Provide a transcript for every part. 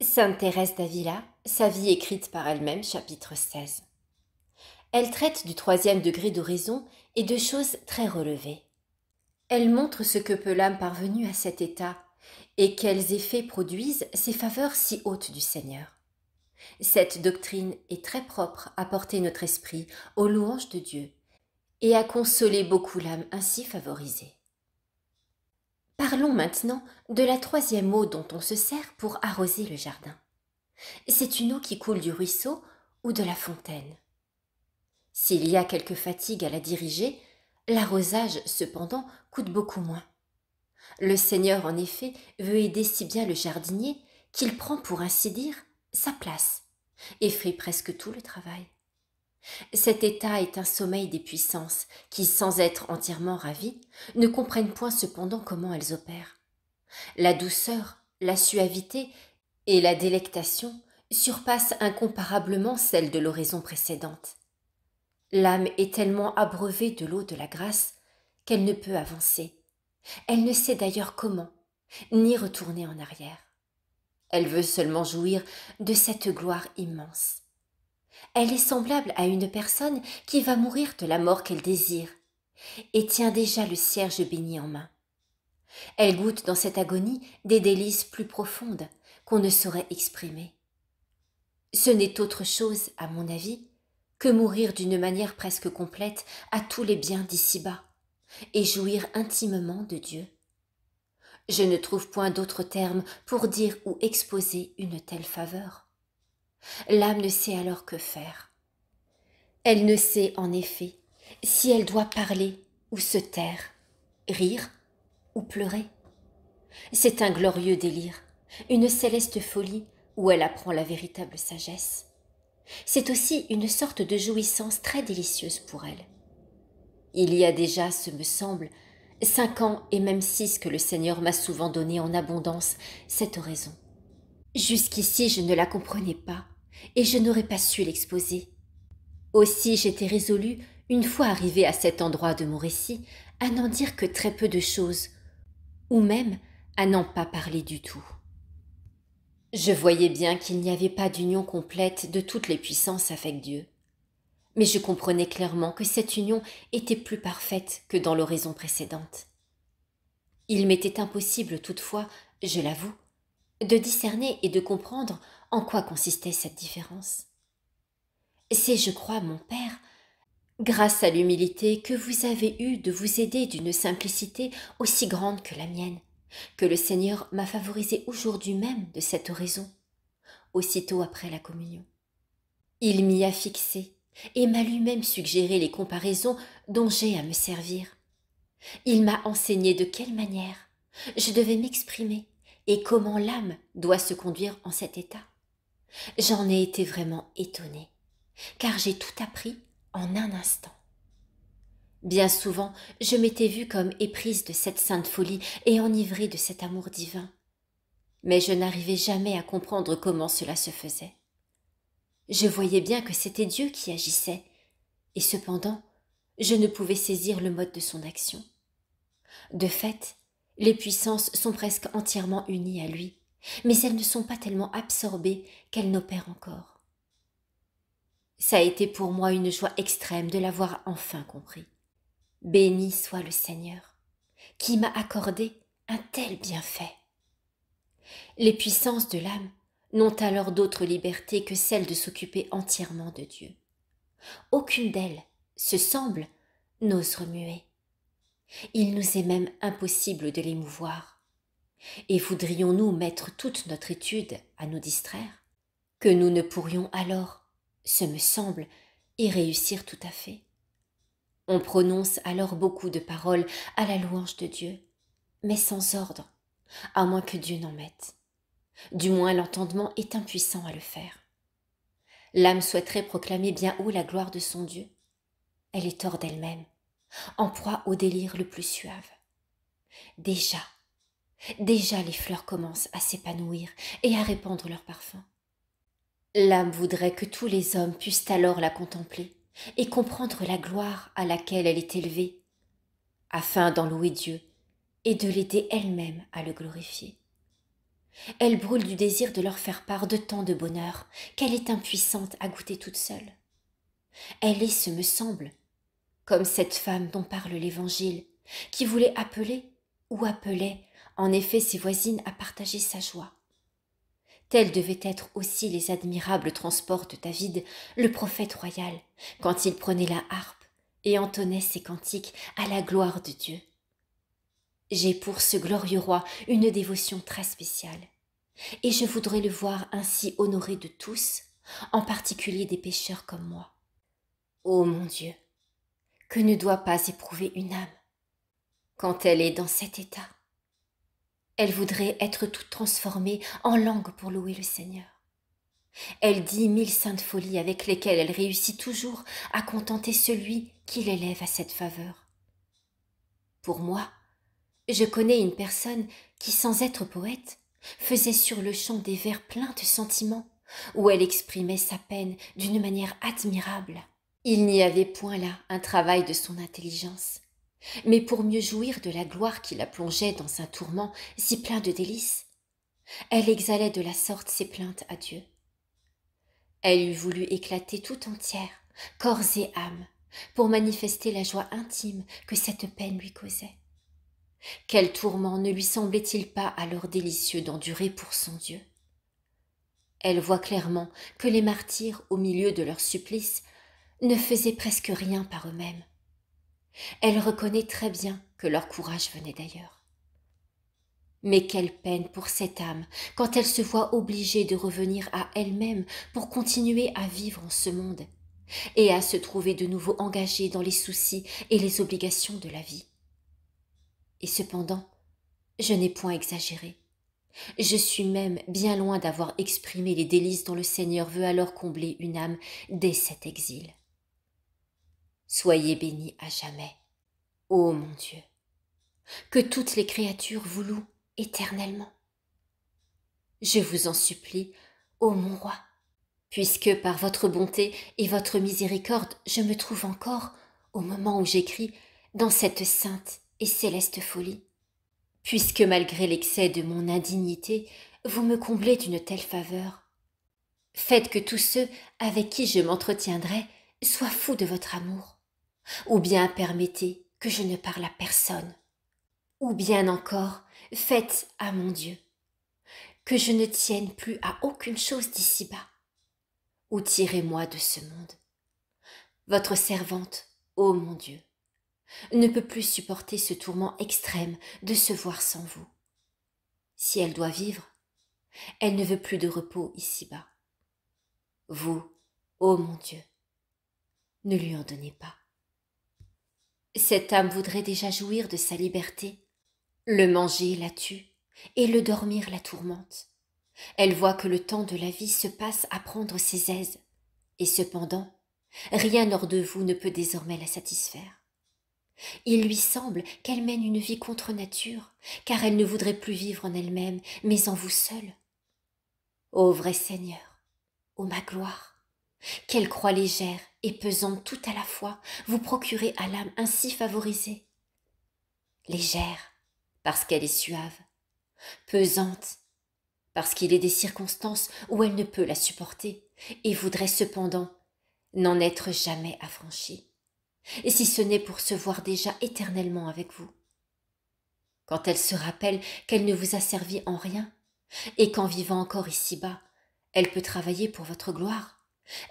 Sainte Thérèse d'Avila, sa vie écrite par elle-même, chapitre 16. Elle traite du troisième degré d'oraison et de choses très relevées. Elle montre ce que peut l'âme parvenue à cet état et quels effets produisent ces faveurs si hautes du Seigneur. Cette doctrine est très propre à porter notre esprit aux louanges de Dieu et à consoler beaucoup l'âme ainsi favorisée. Parlons maintenant de la troisième eau dont on se sert pour arroser le jardin. C'est une eau qui coule du ruisseau ou de la fontaine. S'il y a quelque fatigue à la diriger, l'arrosage, cependant, coûte beaucoup moins. Le Seigneur, en effet, veut aider si bien le jardinier qu'il prend, pour ainsi dire, sa place et fait presque tout le travail. Cet état est un sommeil des puissances qui, sans être entièrement ravies, ne comprennent point cependant comment elles opèrent. La douceur, la suavité et la délectation surpassent incomparablement celles de l'oraison précédente. L'âme est tellement abreuvée de l'eau de la grâce qu'elle ne peut avancer. Elle ne sait d'ailleurs comment, ni retourner en arrière. Elle veut seulement jouir de cette gloire immense. Elle est semblable à une personne qui va mourir de la mort qu'elle désire et tient déjà le cierge béni en main. Elle goûte dans cette agonie des délices plus profondes qu'on ne saurait exprimer. Ce n'est autre chose, à mon avis, que mourir d'une manière presque complète à tous les biens d'ici-bas et jouir intimement de Dieu. Je ne trouve point d'autre terme pour dire ou exposer une telle faveur. L'âme ne sait alors que faire. Elle ne sait, en effet, si elle doit parler ou se taire, rire ou pleurer. C'est un glorieux délire, une céleste folie où elle apprend la véritable sagesse. C'est aussi une sorte de jouissance très délicieuse pour elle. Il y a déjà, ce me semble, 5 ans et même 6 que le Seigneur m'a souvent donné en abondance cette oraison. Jusqu'ici, je ne la comprenais pas et je n'aurais pas su l'exposer. Aussi, j'étais résolue, une fois arrivée à cet endroit de mon récit, à n'en dire que très peu de choses, ou même à n'en pas parler du tout. Je voyais bien qu'il n'y avait pas d'union complète de toutes les puissances avec Dieu. Mais je comprenais clairement que cette union était plus parfaite que dans l'oraison précédente. Il m'était impossible toutefois, je l'avoue, de discerner et de comprendre en quoi consistait cette différence. C'est, je crois, mon Père, grâce à l'humilité que vous avez eue de vous aider d'une simplicité aussi grande que la mienne, que le Seigneur m'a favorisé aujourd'hui même de cette oraison, aussitôt après la communion. Il m'y a fixé et m'a lui-même suggéré les comparaisons dont j'ai à me servir. Il m'a enseigné de quelle manière je devais m'exprimer et comment l'âme doit se conduire en cet état. J'en ai été vraiment étonnée, car j'ai tout appris en un instant. Bien souvent, je m'étais vue comme éprise de cette sainte folie et enivrée de cet amour divin, mais je n'arrivais jamais à comprendre comment cela se faisait. Je voyais bien que c'était Dieu qui agissait, et cependant, je ne pouvais saisir le mode de son action. De fait, les puissances sont presque entièrement unies à lui, mais elles ne sont pas tellement absorbées qu'elles n'opèrent encore. Ça a été pour moi une joie extrême de l'avoir enfin compris. Béni soit le Seigneur, qui m'a accordé un tel bienfait. Les puissances de l'âme n'ont alors d'autre liberté que celle de s'occuper entièrement de Dieu. Aucune d'elles, se semble, n'ose remuer. Il nous est même impossible de les mouvoir. Et voudrions-nous mettre toute notre étude à nous distraire, que nous ne pourrions alors, ce me semble, y réussir tout à fait. On prononce alors beaucoup de paroles à la louange de Dieu, mais sans ordre, à moins que Dieu n'en mette. Du moins l'entendement est impuissant à le faire. L'âme souhaiterait proclamer bien haut la gloire de son Dieu. Elle est hors d'elle-même, en proie au délire le plus suave. Déjà les fleurs commencent à s'épanouir et à répandre leur parfum. L'âme voudrait que tous les hommes puissent alors la contempler et comprendre la gloire à laquelle elle est élevée, afin d'en louer Dieu et de l'aider elle-même à le glorifier. Elle brûle du désir de leur faire part de tant de bonheur qu'elle est impuissante à goûter toute seule. Elle est, ce me semble, comme cette femme dont parle l'Évangile, qui voulait appeler ou appelait en effet ses voisines à partager sa joie. Tels devaient être aussi les admirables transports de David, le prophète royal, quand il prenait la harpe et entonnait ses cantiques à la gloire de Dieu. J'ai pour ce glorieux roi une dévotion très spéciale, et je voudrais le voir ainsi honoré de tous, en particulier des pécheurs comme moi. Ô mon Dieu, que ne doit pas éprouver une âme quand elle est dans cet état? Elle voudrait être toute transformée en langue pour louer le Seigneur. Elle dit 1000 saintes folies avec lesquelles elle réussit toujours à contenter celui qui l'élève à cette faveur. Pour moi, je connais une personne qui, sans être poète, faisait sur le champ des vers pleins de sentiments, où elle exprimait sa peine d'une manière admirable. Il n'y avait point là un travail de son intelligence, mais pour mieux jouir de la gloire qui la plongeait dans un tourment si plein de délices, elle exhalait de la sorte ses plaintes à Dieu. Elle eût voulu éclater tout entière, corps et âme, pour manifester la joie intime que cette peine lui causait. Quel tourment ne lui semblait-il pas alors délicieux d'endurer pour son Dieu? Elle voit clairement que les martyrs, au milieu de leur supplice, ne faisaient presque rien par eux-mêmes. Elle reconnaît très bien que leur courage venait d'ailleurs. Mais quelle peine pour cette âme quand elle se voit obligée de revenir à elle-même pour continuer à vivre en ce monde et à se trouver de nouveau engagée dans les soucis et les obligations de la vie. Et cependant, je n'ai point exagéré. Je suis même bien loin d'avoir exprimé les délices dont le Seigneur veut alors combler une âme dès cet exil. Soyez bénis à jamais, ô mon Dieu, que toutes les créatures vous louent éternellement. Je vous en supplie, ô mon roi, puisque par votre bonté et votre miséricorde je me trouve encore, au moment où j'écris, dans cette sainte et céleste folie. Puisque malgré l'excès de mon indignité, vous me comblez d'une telle faveur, faites que tous ceux avec qui je m'entretiendrai soient fous de votre amour, ou bien permettez que je ne parle à personne, ou bien encore faites à mon Dieu que je ne tienne plus à aucune chose d'ici-bas, ou tirez-moi de ce monde. Votre servante, ô mon Dieu, ne peut plus supporter ce tourment extrême de se voir sans vous. Si elle doit vivre, elle ne veut plus de repos ici-bas. Vous, ô mon Dieu, ne lui en donnez pas. Cette âme voudrait déjà jouir de sa liberté. Le manger la tue, et le dormir la tourmente. Elle voit que le temps de la vie se passe à prendre ses aises, et cependant, rien hors de vous ne peut désormais la satisfaire. Il lui semble qu'elle mène une vie contre nature, car elle ne voudrait plus vivre en elle-même, mais en vous seul. Ô vrai Seigneur, ô ma gloire, quelle croix légère et pesante tout à la fois vous procurez à l'âme ainsi favorisée. Légère, parce qu'elle est suave, pesante, parce qu'il est des circonstances où elle ne peut la supporter, et voudrait cependant n'en être jamais affranchie, et si ce n'est pour se voir déjà éternellement avec vous. Quand elle se rappelle qu'elle ne vous a servi en rien, et qu'en vivant encore ici-bas, elle peut travailler pour votre gloire,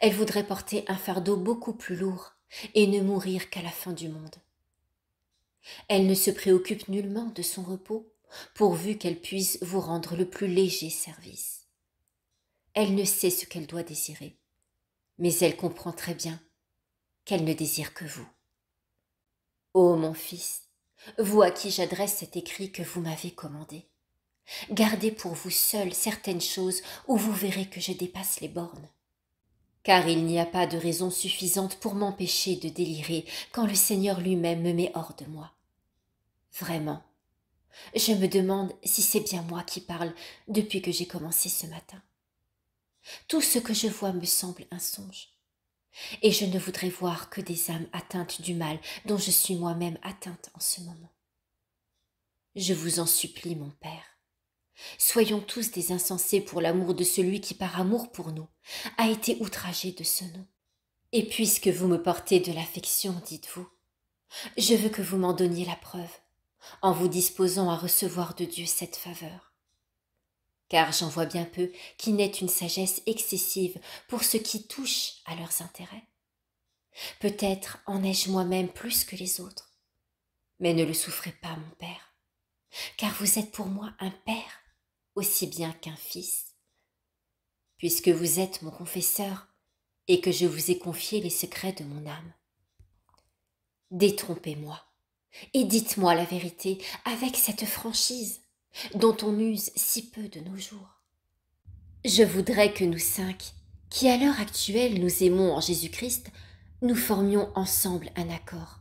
elle voudrait porter un fardeau beaucoup plus lourd et ne mourir qu'à la fin du monde. Elle ne se préoccupe nullement de son repos, pourvu qu'elle puisse vous rendre le plus léger service. Elle ne sait ce qu'elle doit désirer, mais elle comprend très bien qu'elle ne désire que vous. Ô mon fils, vous à qui j'adresse cet écrit que vous m'avez commandé, gardez pour vous seul certaines choses où vous verrez que je dépasse les bornes. Car il n'y a pas de raison suffisante pour m'empêcher de délirer quand le Seigneur lui-même me met hors de moi. Vraiment, je me demande si c'est bien moi qui parle depuis que j'ai commencé ce matin. Tout ce que je vois me semble un songe, et je ne voudrais voir que des âmes atteintes du mal dont je suis moi-même atteinte en ce moment. Je vous en supplie, mon Père, Soyons tous des insensés pour l'amour de celui qui, par amour pour nous, a été outragé de ce nom. Et puisque vous me portez de l'affection, dites-vous, je veux que vous m'en donniez la preuve, en vous disposant à recevoir de Dieu cette faveur. Car j'en vois bien peu qui n'aient une sagesse excessive pour ce qui touche à leurs intérêts. Peut-être en ai-je moi-même plus que les autres, mais ne le souffrez pas, mon Père, car vous êtes pour moi un Père aussi bien qu'un Fils, puisque vous êtes mon confesseur et que je vous ai confié les secrets de mon âme. Détrompez-moi et dites-moi la vérité avec cette franchise dont on use si peu de nos jours. Je voudrais que nous 5, qui à l'heure actuelle nous aimons en Jésus-Christ, nous formions ensemble un accord.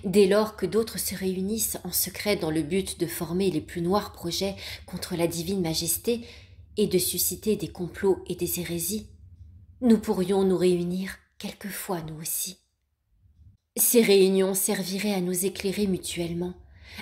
Dès lors que d'autres se réunissent en secret dans le but de former les plus noirs projets contre la divine majesté et de susciter des complots et des hérésies, nous pourrions nous réunir quelquefois nous aussi. Ces réunions serviraient à nous éclairer mutuellement,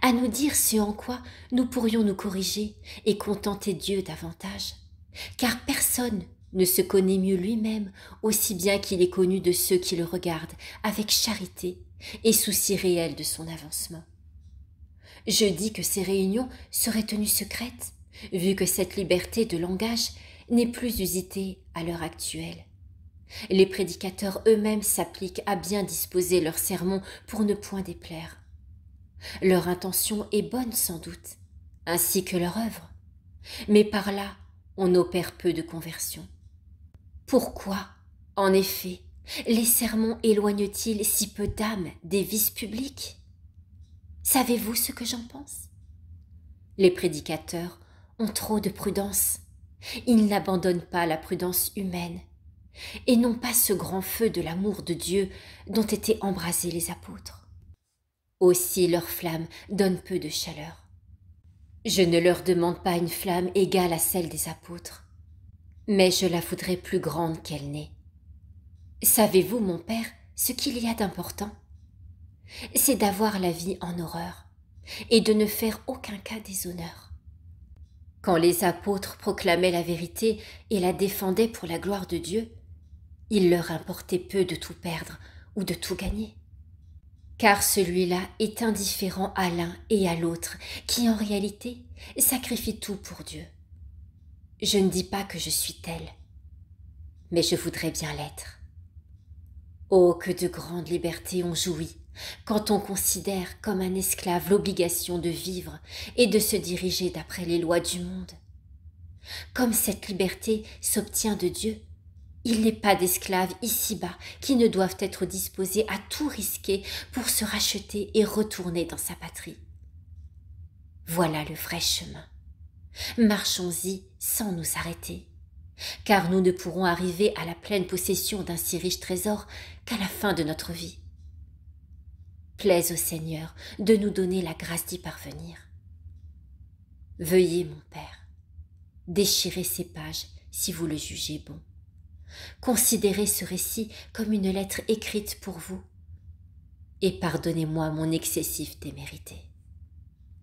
à nous dire ce en quoi nous pourrions nous corriger et contenter Dieu davantage, car personne ne se connaît mieux lui-même aussi bien qu'il est connu de ceux qui le regardent avec charité et souci réel de son avancement. Je dis que ces réunions seraient tenues secrètes, vu que cette liberté de langage n'est plus usitée à l'heure actuelle. Les prédicateurs eux-mêmes s'appliquent à bien disposer leurs sermons pour ne point déplaire. Leur intention est bonne sans doute, ainsi que leur œuvre, mais par là on opère peu de conversion. Pourquoi, en effet, les sermons éloignent-ils si peu d'âmes des vices publics? Savez-vous ce que j'en pense? Les prédicateurs ont trop de prudence. Ils n'abandonnent pas la prudence humaine et n'ont pas ce grand feu de l'amour de Dieu dont étaient embrasés les apôtres. Aussi leur flamme donne peu de chaleur. Je ne leur demande pas une flamme égale à celle des apôtres, mais je la voudrais plus grande qu'elle n'est. Savez-vous, mon Père, ce qu'il y a d'important? C'est d'avoir la vie en horreur et de ne faire aucun cas des honneurs. Quand les apôtres proclamaient la vérité et la défendaient pour la gloire de Dieu, il leur importait peu de tout perdre ou de tout gagner. Car celui-là est indifférent à l'un et à l'autre, qui en réalité sacrifie tout pour Dieu. Je ne dis pas que je suis tel, mais je voudrais bien l'être. Oh, que de grande liberté on jouit quand on considère comme un esclave l'obligation de vivre et de se diriger d'après les lois du monde. Comme cette liberté s'obtient de Dieu, il n'est pas d'esclaves ici-bas qui ne doivent être disposés à tout risquer pour se racheter et retourner dans sa patrie. Voilà le vrai chemin. Marchons-y sans nous arrêter, car nous ne pourrons arriver à la pleine possession d'un si riche trésor qu'à la fin de notre vie. Plaise au Seigneur de nous donner la grâce d'y parvenir. Veuillez, mon Père, déchirer ces pages si vous le jugez bon. Considérez ce récit comme une lettre écrite pour vous et pardonnez-moi mon excessif témérité.